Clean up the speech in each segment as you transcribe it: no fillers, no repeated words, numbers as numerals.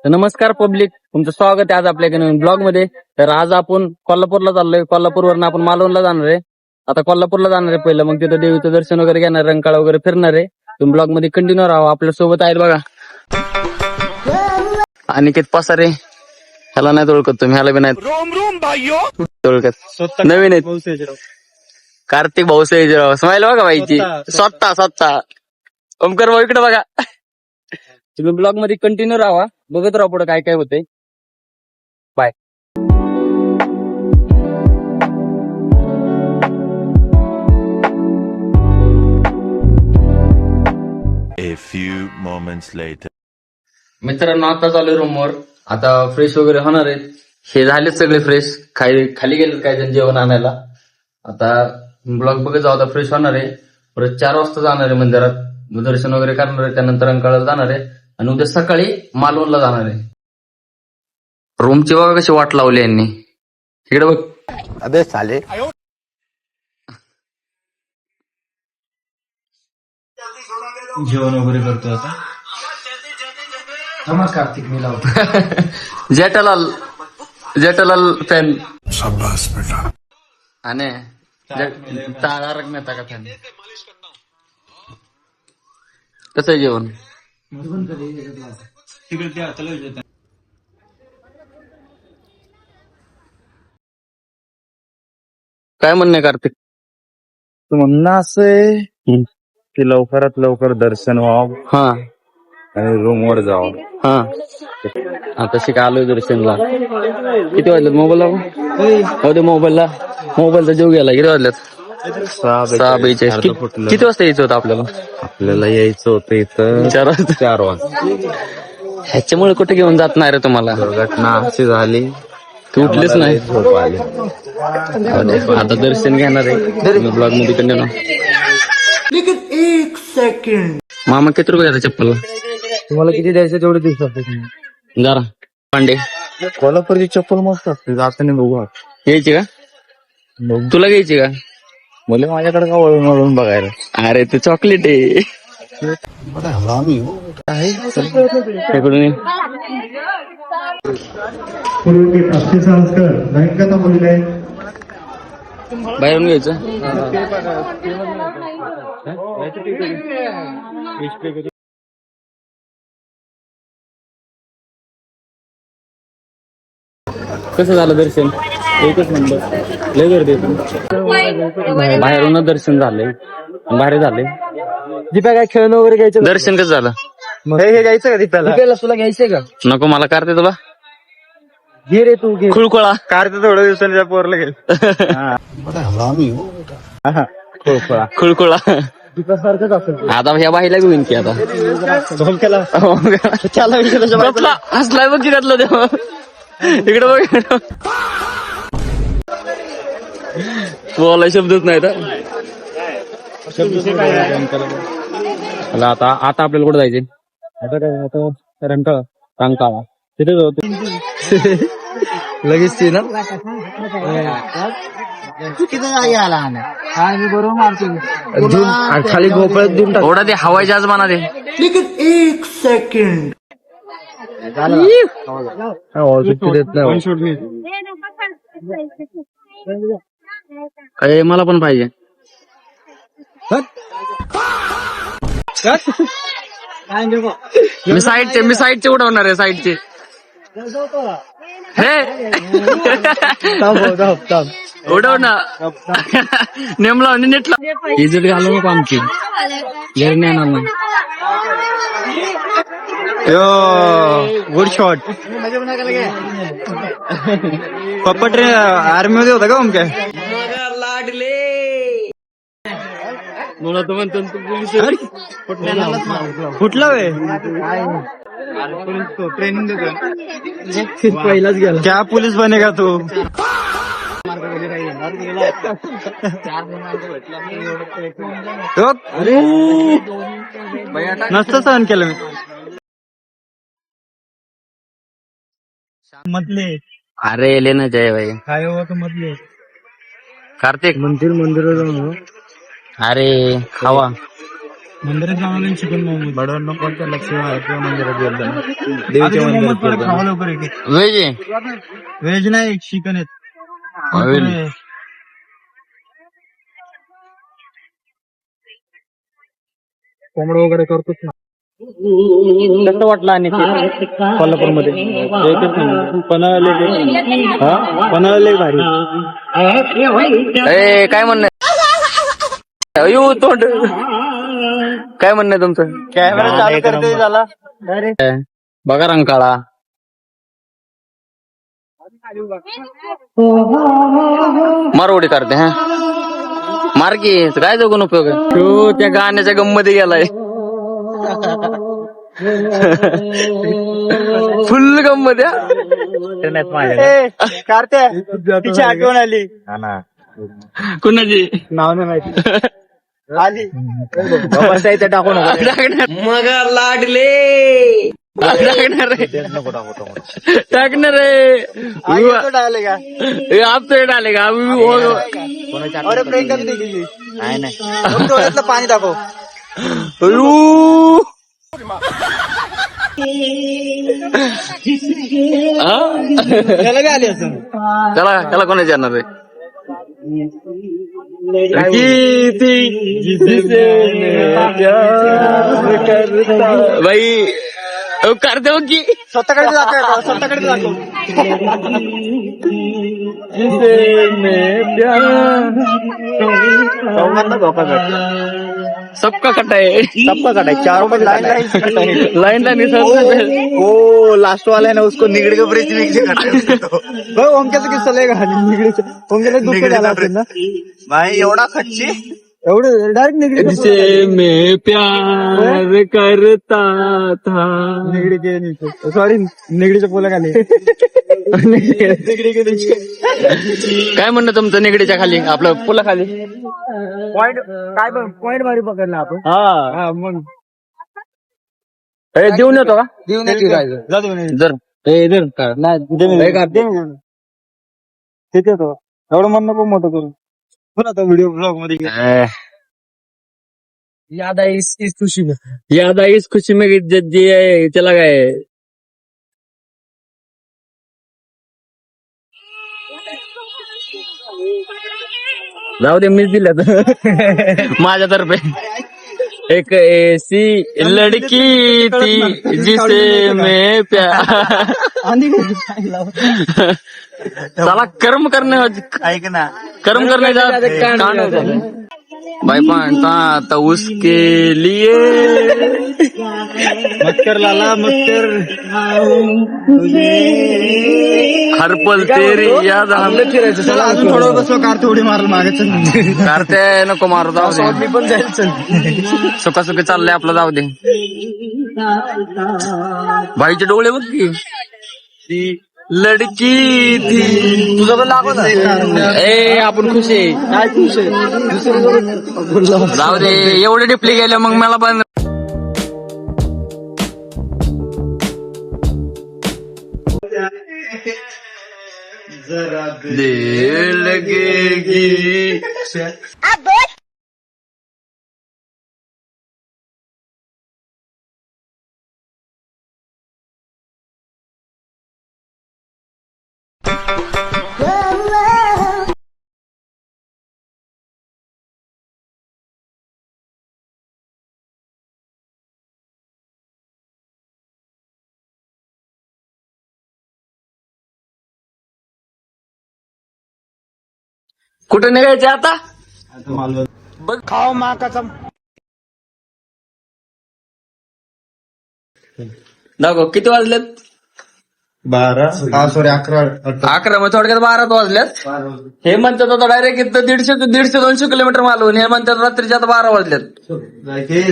तर नमस्कार पब्लिक, तुमचं स्वागत आहे आज आपल्या नवीन ब्लॉग मध्ये. तर आज आपण कोल्हापूरला चाललोय. कोल्हापूरवरून आपण मालवणला जाणार आहे. आता कोल्हापूरला जाणार आहे पहिलं, मग तिथं देवीचं दर्शन वगैरे घेणार, रंकाळा वगैरे फिरणार आहे. तुम्ही ब्लॉग मध्ये कंटिन्यू राहा. आपल्या सोबत आहेत बघा अनिकेत पसारे, ह्याला नाही ओळखत तुम्ही, ह्याला बी नाही ओळखत, नवीन आहेत. कार्तिक भाऊ सहिजराव, स्माईल बघा बाईची, स्वतः ओमकर भाऊ इकडे बघा. तुम्ही ब्लॉग मध्ये कंटिन्यू राहा, बघत राहा पुढे काय काय होतंय. Bye. A few moments later. मित्रांनो आता चालू रूमवर, आता फ्रेश वगैरे होणार आहेत. हे झालेत सगळे फ्रेश, खाली गेलेत काही जण जेवण आणायला. आता ब्लॉग बघत जाऊ, आता फ्रेश होणार आहे. परत 4 वाजता जाणार आहे मंदिरात, दर्शन वगैरे करणार आहे. त्यानंतर रंकाळाला जाणार आहे आणि उद्या सकाळी मालवणला जाणार आहे. रूमची बघा कशी वाट लावली यांनी, इकडे बघ. अबे साले. जेवण वगैरे करतो आता. नमस्कार, कार्तिक मी लावतो. जेठालाल फॅन शाबाश बेटा. आणि तारक मेहता का फॅन. कसं आहे जेवण? तिकडे त्या चला. काय म्हणणे कार्तिक? म्हणणं असं आहे की लवकरात लवकर दर्शन व्हावं हा आणि रूमवर जावं. हा आता शिका आलोय दर्शनला. किती वाजल्यात? मोबाईलचा जीव गेला. किती वाजल्यात? 6:42. किती वाजता यायचं होतं आपल्याला यायचं होतं इथं 4 वाजता. ह्याच्यामुळे कुठे घेऊन जात नाही रे तुम्हाला. दुर्घटना अशी झाली, तू उठलीच नाही. झोप आली. आता दर्शन घेणार आहे. ब्लॉग मध्ये कंटिन्यू. मामा किती रुपये घेता चप्पल? तुम्हाला किती द्यायचं तेवढे दिवसात जरा पांडे. कोल्हापूरची चप्पल मस्त असते, जाताना बघू. घ्यायची का? तुला घ्यायची का? मुले माझ्याकडे का वळून वळून बघायला. अरे ते चॉकलेट आहे. तिकडून ये. बाहेरून घ्यायचं. कसं झालं दर्शन? एकच नंबर, लय गर्दी होती. बाहेरूनच दर्शन झालंय, भारी झालंय. दीपा काय खेळणं वगैरे घ्यायचं? दर्शन कसं झालं? हे घ्यायचं का दीपाला? तुला घ्यायचंय का? नको, मला करते तुला घे रे तू, घे. खुळखुळा. कारचं थोड्या दिवसांनी त्या पोरला घे. खुळखुळा. दीपा सारखंच असेल. आता ह्या बाईला घेऊन की आता त्याला विचार हसलाय बघ घातलं तेव्हा. इकडे बघ, बोलाय शब्दच नाही तर. आता आपल्याला कुठे जायचे? आता काय, आता रंकाळा तिथेच होते. लगेच ती ना मी बरोबर मारतो. खाली गोपळात देऊन टाक. थोडा ते हवाई जहाज म्हणा दे. अरे मला पण पाहिजे. मी साईडचे उडवणार आहे, साईडचे. हे उडव ना. नेमला आणि नेटला. इजिट घालू नको आमची, घरी नाही येणार ना. Good shot. पप्पा आर्मी मध्ये होता का मग काय? मला तर म्हणतो फुटला वे ट्रेनिंग देतो. पहिलाच गेला. क्या पोलीस बनेगा तू? नसतं सहन केलं मी. मतले अरे लेना चाहिए भाई. काय हो तर मतले कार्तिक मंदिर जाऊन. अरे खावा. मंदिरात जाऊन चिकन मोमोज बडवून कोणत्या लक्ष्मी किंवा मंदिरात गेलं देवीच्या मोमोज परत खावा मंदिरात लवकर एक व्हेज आहे व्हेज नाही चिकन आहेत Oil. कोंबडं वगैरे करतोच ना कसं वाटलं आणि कोल्हापूरमध्ये एकच नंबर. पन्हाळा लेक भारी ए काय म्हणणं अयो तोंड काय म्हणणं तुमचं कॅमेरा चालू करते झाला बघा रंकाळा मारवडी करते हा मार्गी काय जगून उपयोग आहे तो त्या गाण्याच्या गममध्ये गेलाय फुल गम मध्ये कारते तिची आठवण आली हा ना कुणाची नाव नाही माहिती आली बाबा इथे टाकून मग लाडले टाकणार रे डायलेगा आपसे डालेगा अरे प्रियंका नाही नाही डोळ्यातलं पाणी दाखव त्याला काय आली असं त्याला त्याला कोणाची येणार रे बाई करते हो की स्वतःकडे दाखव स्वतःकडे दाखव सबका कटा है सबका कटा है चारों में लाइन लाइन ओ लास्ट वाला है ना उसको निगड़ी के ब्रिज में ओमक्याचा किस्सा लय निगडीचं ओमक्याला दुःख झाला असेल ना भाई एवढा खच्ची एवढं डायरेक्ट निगडी जिसे मैं प्यार करता था निगडी के नीचे सॉरी निगडीच्या पोला खाली निगडी के नीचे काय म्हणणं तुमचं निगडीच्या खाली आपलं पुला खाली पॉइंट काय पॉइंट भारी पकडला आपण हा मग देऊन येतो का देऊन काय जर तिथे तो एवढं म्हणणं पण मोठं करू पण आता व्हिडिओ ब्लॉग मध्ये याद आहे इस खुशी में याद आई इस खुशी में जे आहे त्याला काय जाऊ दे मीच दिल्यात माझ्यातर्फे एक ऐसी लड़की थी जिसे मैं प्यार साला कर्म करने ऐक ना कर्म करने कांड होता भाई पण आता उसके लिए मत कर लाला मत कर हर पल तेरी याद हमें फिरायचं चला अजून थोडं बसलो कार थोडी मारल मागे चल करते नको मारू जाऊ दे मी पण जाईल चल सुखासुखी चाललंय आपलं जाऊ दे भाईचे डोळे बघ की ती लडकी थी तुझं पण दाखव ए आपण खुश आहे काय खुश आहे जाऊ दे एवढे डिप्ली गेले मग मला पण दिल लगेगी कुठे निघायचे आता बघ खाओ मा कसम दाखव किती वाजलेत 12 सॉरी 11 मग थोडक्यात 12 वाजल्यात हे म्हणतात आता डायरेक्ट इथं 150-200 किलोमीटर मालवून हे म्हणतात रात्रीच्या आता 12 वाजल्यात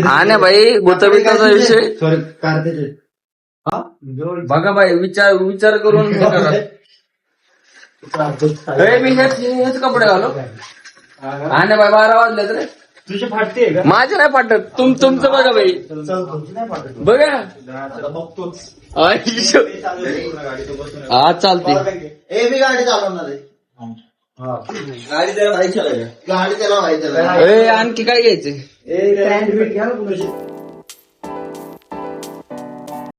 आणि भाई गुतबिताचा विषय सॉरी बघा भाई विचार करून हे करा. मी हेच कपडे घालो आणि भाई 12 वाजल्यात रे तुझे फाटते का माझे नाही पाठत तुमचं बघा भाई बघा आज चालते मी गाडी चालवणार आहे गाडी त्याला गाडी त्याला आणखी काय घ्यायचं क्रँड बीट घ्या ना पुढे